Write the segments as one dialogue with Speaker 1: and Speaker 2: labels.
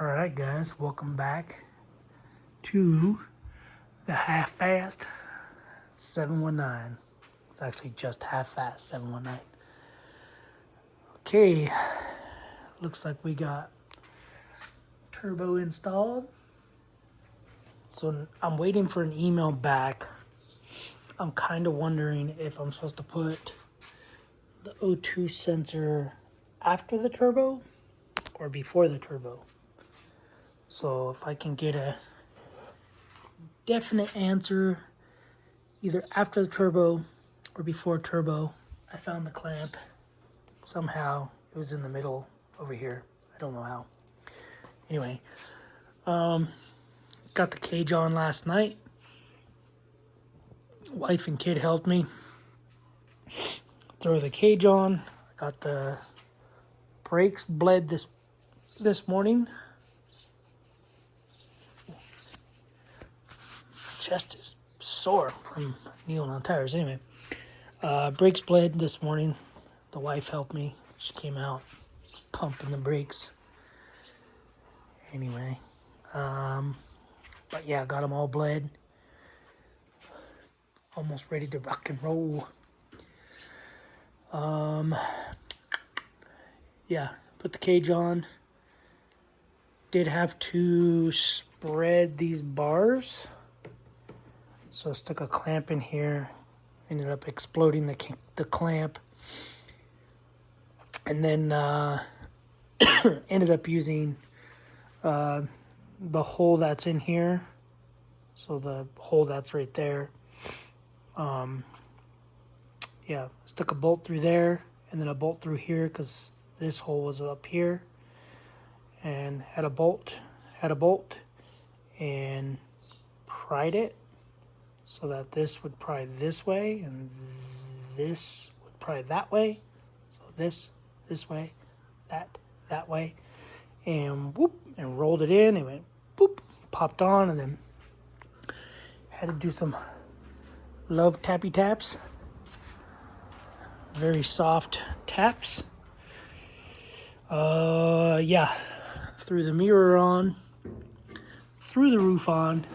Speaker 1: Alright guys, welcome back to the half-fast 719. It's actually just half-fast 719. Okay, looks like we got turbo installed. So I'm waiting for an email back. I'm kind of wondering if I'm supposed to put the O2 sensor after the turbo or before the turbo. So if I can get a definite answer either after the turbo or before turbo. I found the clamp. Somehow it was in the middle over here. I don't know how. Anyway, got the cage on last night. Wife and kid helped me throw the cage on. Got the brakes bled this morning. Chest is sore from kneeling on tires. Anyway, brakes bled this morning. The wife helped me. She came out, pumping the brakes. Anyway, but yeah, got them all bled. Almost ready to rock and roll. Yeah, put the cage on. Did have to spread these bars. So I stuck a clamp in here, ended up exploding the clamp, and then ended up using the hole that's in here. So the hole that's right there. Yeah, stuck a bolt through there, and then a bolt through here because this hole was up here, and had a bolt, and pried it. So that this would pry this way and this would pry that way. So this way, that way, and whoop, and rolled it in. It went boop, popped on, and then had to do some love tappy taps. Very soft taps. Yeah, threw the mirror on, threw the roof on.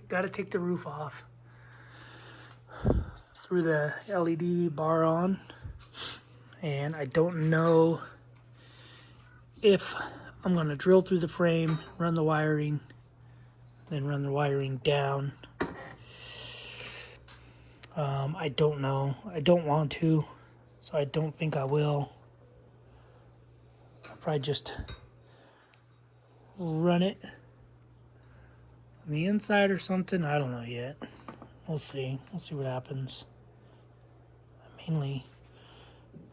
Speaker 1: Gotta take the roof off. Threw the LED bar on, and I don't know if I'm gonna drill through the frame, run the wiring, then run the wiring down. I don't know. I don't want to, so I don't think I will. I'll probably just run it on the inside or something. I don't know yet. We'll see. We'll see what happens. I mainly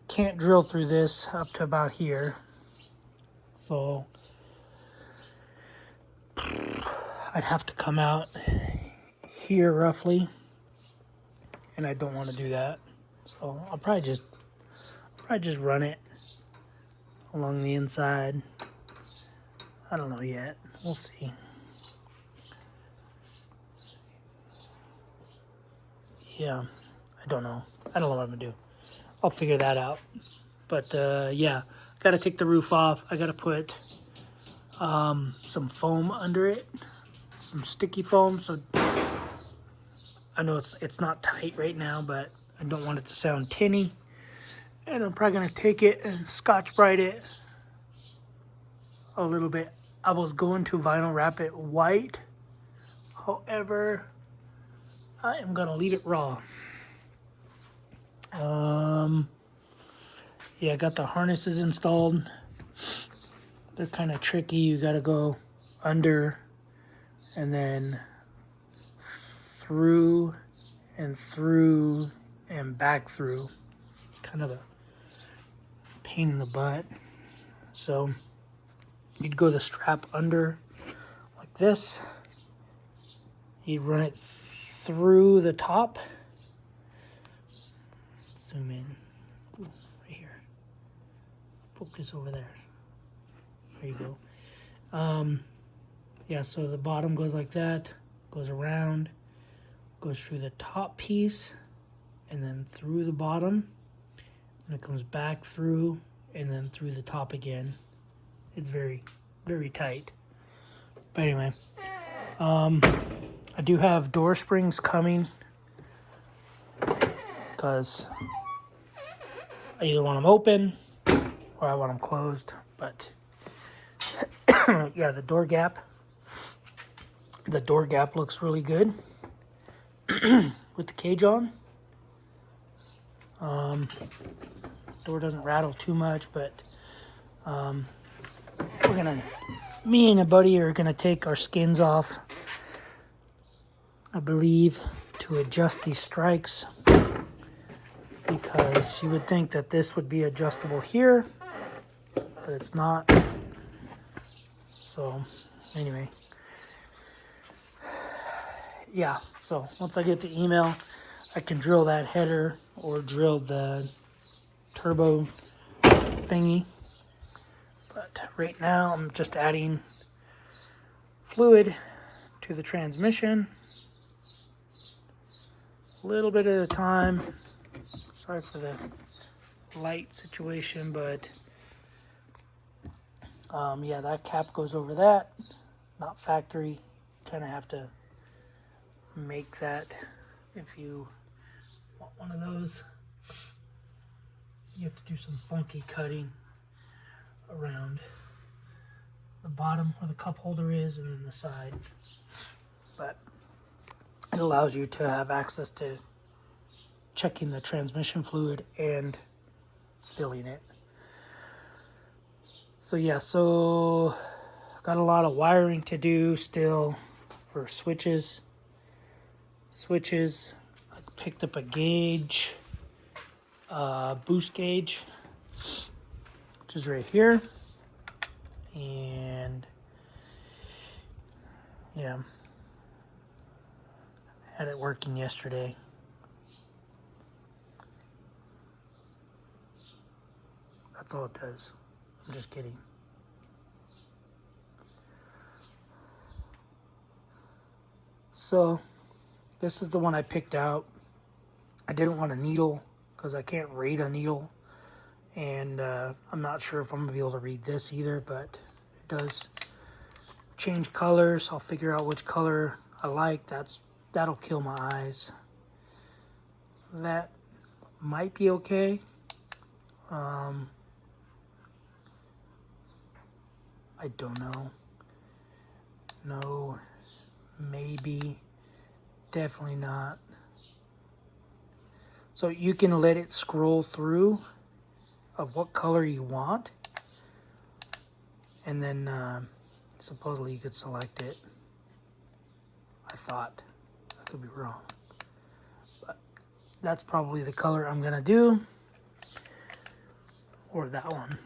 Speaker 1: can't drill through this up to about here. So I'd have to come out here roughly. And I don't want to do that. So I'll probably just run it along the inside. I don't know yet. We'll see. Yeah, I don't know. I don't know what I'm gonna do. I'll figure that out. But yeah, gotta take the roof off. I gotta put some foam under it, some sticky foam. So I know it's not tight right now, but I don't want it to sound tinny. And I'm probably gonna take it and Scotch-Brite it a little bit. I was going to vinyl wrap it white. However, I am gonna leave it raw. Yeah, I got the harnesses installed. They're kind of tricky. You gotta go under and then through and back through. Kind of a pain in the butt. So you'd go the strap under like this. You'd run it through the top. Zoom in. Ooh, right here. Focus over there. There you go. Yeah, so the bottom goes like that, goes around, goes through the top piece, and then through the bottom, and it comes back through, and then through the top again. It's very very tight. But anyway, I do have door springs coming because I either want them open or I want them closed. But yeah, the door gap looks really good with the cage on. Door doesn't rattle too much, but me and a buddy are gonna take our skins off, I believe, to adjust these strikes, because you would think that this would be adjustable here, but it's not. So anyway, yeah, so once I get the email, I can drill that header or drill the turbo thingy. But right now I'm just adding fluid to the transmission, a little bit at a time. Sorry for the light situation, but yeah, that cap goes over that, not factory. Kind of have to make that. If you want one of those, you have to do some funky cutting around the bottom where the cup holder is and then the side. But it allows you to have access to checking the transmission fluid and filling it. So yeah, so got a lot of wiring to do still for switches. I picked up a gauge, boost gauge, which is right here. And yeah, had it working yesterday. That's all it does. I'm just kidding. So this is the one I picked out. I didn't want a needle because I can't read a needle, and I'm not sure if I'm gonna be able to read this either, but it does change colors. I'll figure out which color I like. That'll kill my eyes. That might be okay. I don't know. No, maybe, definitely not. So you can let it scroll through of what color you want, and then supposedly you could select it. I thought. I could be wrong, but that's probably the color I'm gonna do, or that one.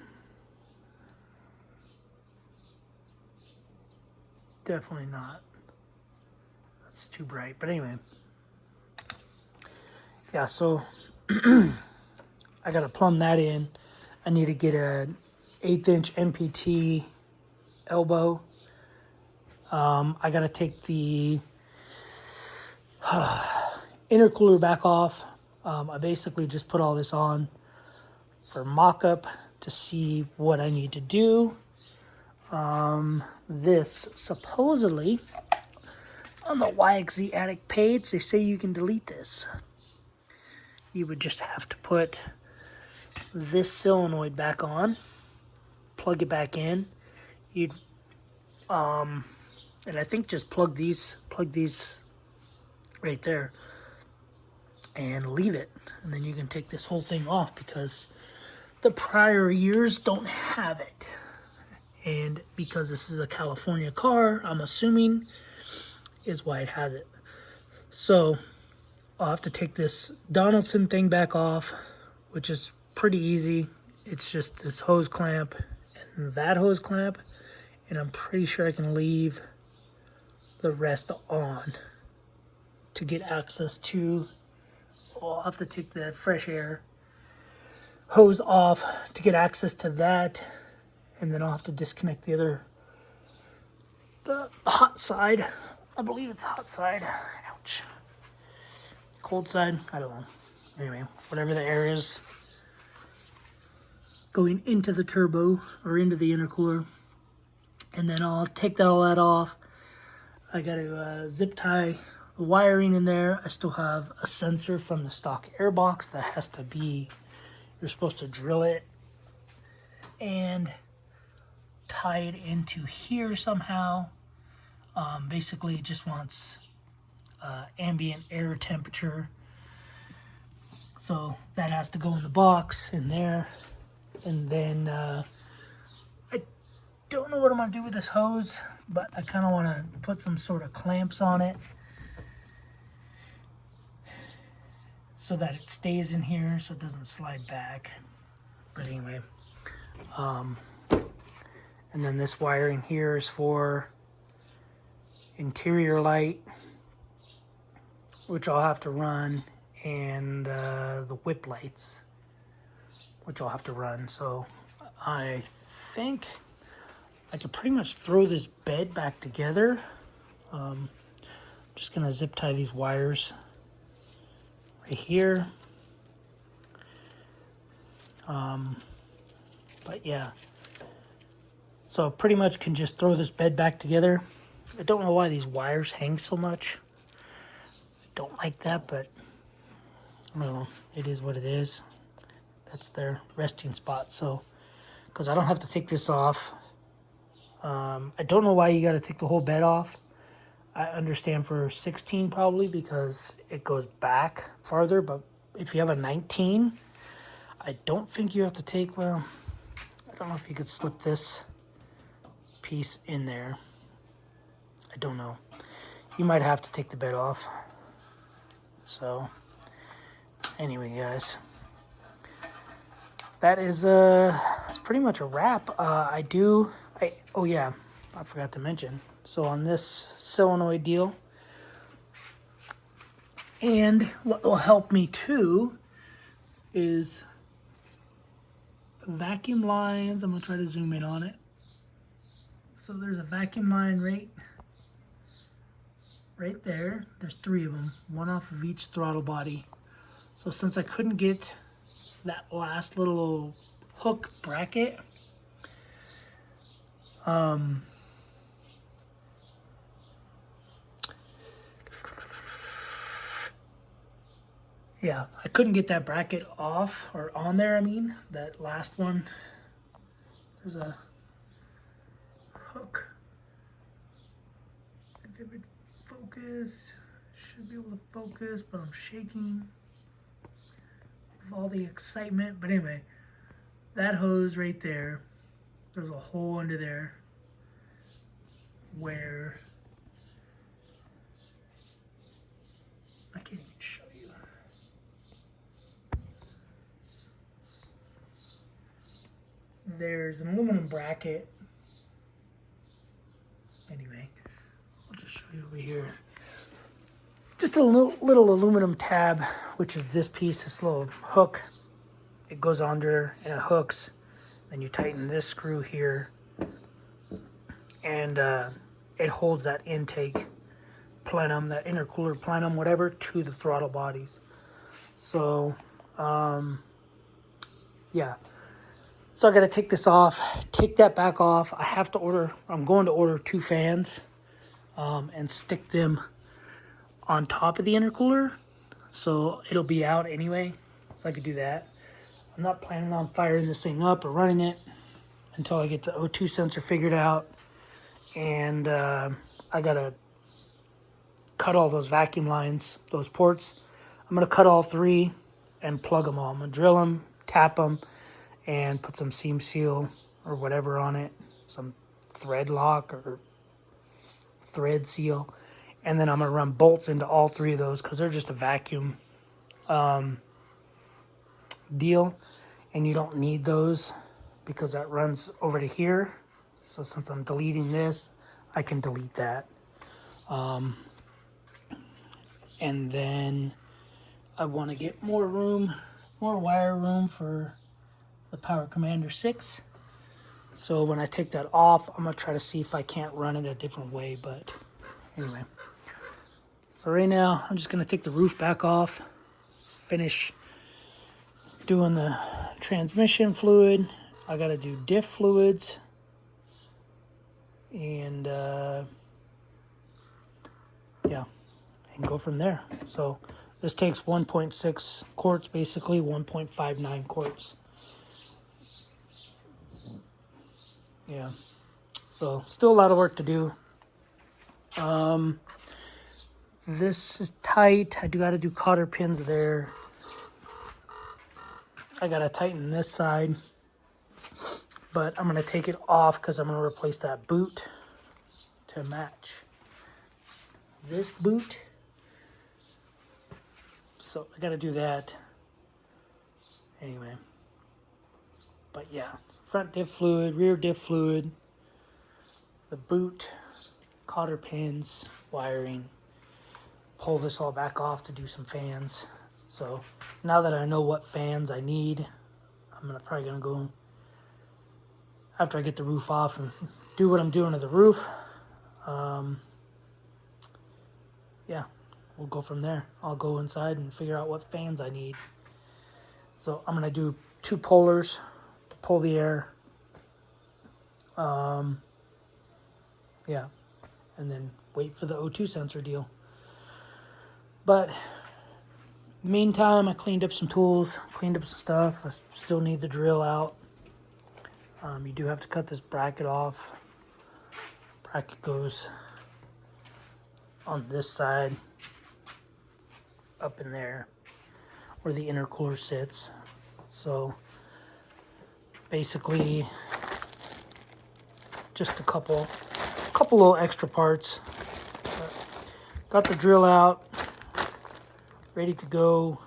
Speaker 1: Definitely not. That's too bright. But anyway, yeah, so I gotta plumb that in. I need to get an 1/8" MPT elbow. I gotta take the intercooler back off. I basically just put all this on for mock-up to see what I need to do. This supposedly on the YXZ Attic page, they say you can delete this. You would just have to put this solenoid back on, plug it back in. You'd and I think just plug these right there and leave it, and then you can take this whole thing off because the prior years don't have it. And because this is a California car, I'm assuming is why it has it. So I'll have to take this Donaldson thing back off, which is pretty easy. It's just this hose clamp and that hose clamp, and I'm pretty sure I can leave the rest on to get access to. I'll have to take the fresh air hose off to get access to that, and then I'll have to disconnect the hot side. I believe it's hot side. Ouch. Cold side, I don't know. Anyway, whatever the air is going into the turbo or into the intercooler. And then I'll take all that off. I got to zip tie the wiring in there. I still have a sensor from the stock airbox that has to be, you're supposed to drill it and tie it into here somehow. Basically, it just wants ambient air temperature. So that has to go in the box in there. And then I don't know what I'm going to do with this hose, but I kind of want to put some sort of clamps on it so that it stays in here so it doesn't slide back. But anyway, and then this wiring here is for interior light, which I'll have to run, and the whip lights, which I'll have to run. So I think I could pretty much throw this bed back together. I'm just gonna zip tie these wires right here. But yeah, so I pretty much can just throw this bed back together. I don't know why these wires hang so much. I don't like that, but I don't know. It is what it is. That's their resting spot. So, because I don't have to take this off. I don't know why you got to take the whole bed off. I understand for 16 probably because it goes back farther, but if you have a 19, I don't think you have to take, well, I don't know if you could slip this piece in there. I don't know. You might have to take the bed off. So, anyway, guys, that is that's pretty much a wrap. Oh yeah, I forgot to mention. So on this solenoid deal, and what will help me too is vacuum lines. I'm gonna try to zoom in on it. So there's a vacuum line right there. There's 3 of them, one off of each throttle body. So since I couldn't get that last little hook bracket, yeah, I couldn't get that bracket off or on there. I mean, that last one. There's a hook. If it would focus, should be able to focus, but I'm shaking with all the excitement. But anyway, that hose right there, there's a hole under there where I can't even show you. There's an aluminum bracket. Anyway, I'll just show you over here. Just a little aluminum tab, which is this piece, this little hook. It goes under and it hooks. Then you tighten this screw here, and it holds that intake plenum, that intercooler plenum, whatever, to the throttle bodies. So, yeah. So I got to take this off, take that back off. I'm going to order 2 fans and stick them on top of the intercooler. So it'll be out anyway, so I could do that. I'm not planning on firing this thing up or running it until I get the O2 sensor figured out. And I got to cut all those vacuum lines, those ports. I'm going to cut all 3 and plug them all. I'm going to drill them, tap them, and put some seam seal or whatever on it, some thread lock or thread seal, and then I'm going to run bolts into all 3 of those because they're just a vacuum deal, and you don't need those because that runs over to here. So since I'm deleting this, I can delete that. And then I want to get more room, more wire room for the Power Commander 6. So when I take that off, I'm going to try to see if I can't run it a different way. But anyway, so right now I'm just going to take the roof back off, finish doing the transmission fluid. I got to do diff fluids and yeah, and go from there. So this takes 1.6 quarts, basically 1.59 quarts. Yeah, so still a lot of work to do. This is tight. I got to do cotter pins there. I got to tighten this side, but I'm going to take it off because I'm going to replace that boot to match this boot. So I got to do that anyway. But yeah, so front diff fluid, rear diff fluid, the boot, cotter pins, wiring. Pull this all back off to do some fans. So now that I know what fans I need, I'm probably gonna go after I get the roof off and do what I'm doing to the roof. Yeah, we'll go from there. I'll go inside and figure out what fans I need. So I'm gonna do 2 pullers to pull the air. Yeah, and then wait for the O2 sensor deal. But meantime, I cleaned up some tools, cleaned up some stuff. I still need the drill out. You do have to cut this bracket off. Bracket goes on this side, up in there, where the intercooler sits. So basically, just a couple little extra parts. Got the drill out, ready to go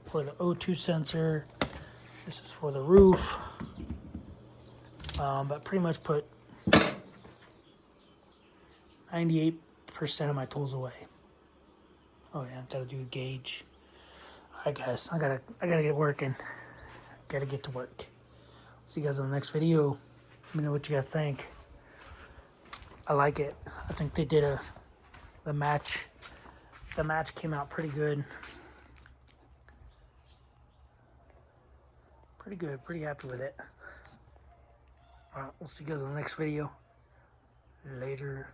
Speaker 1: for the O2 sensor. This is for the roof, but pretty much put 98% of my tools away. Oh yeah, gotta do a gauge. All right, guys, I gotta get working. Gotta get to work. See you guys in the next video. Let me know what you guys think. I like it. I think they did the match. The match came out pretty good. Pretty good. Pretty happy with it. All right, we'll see you guys in the next video. Later.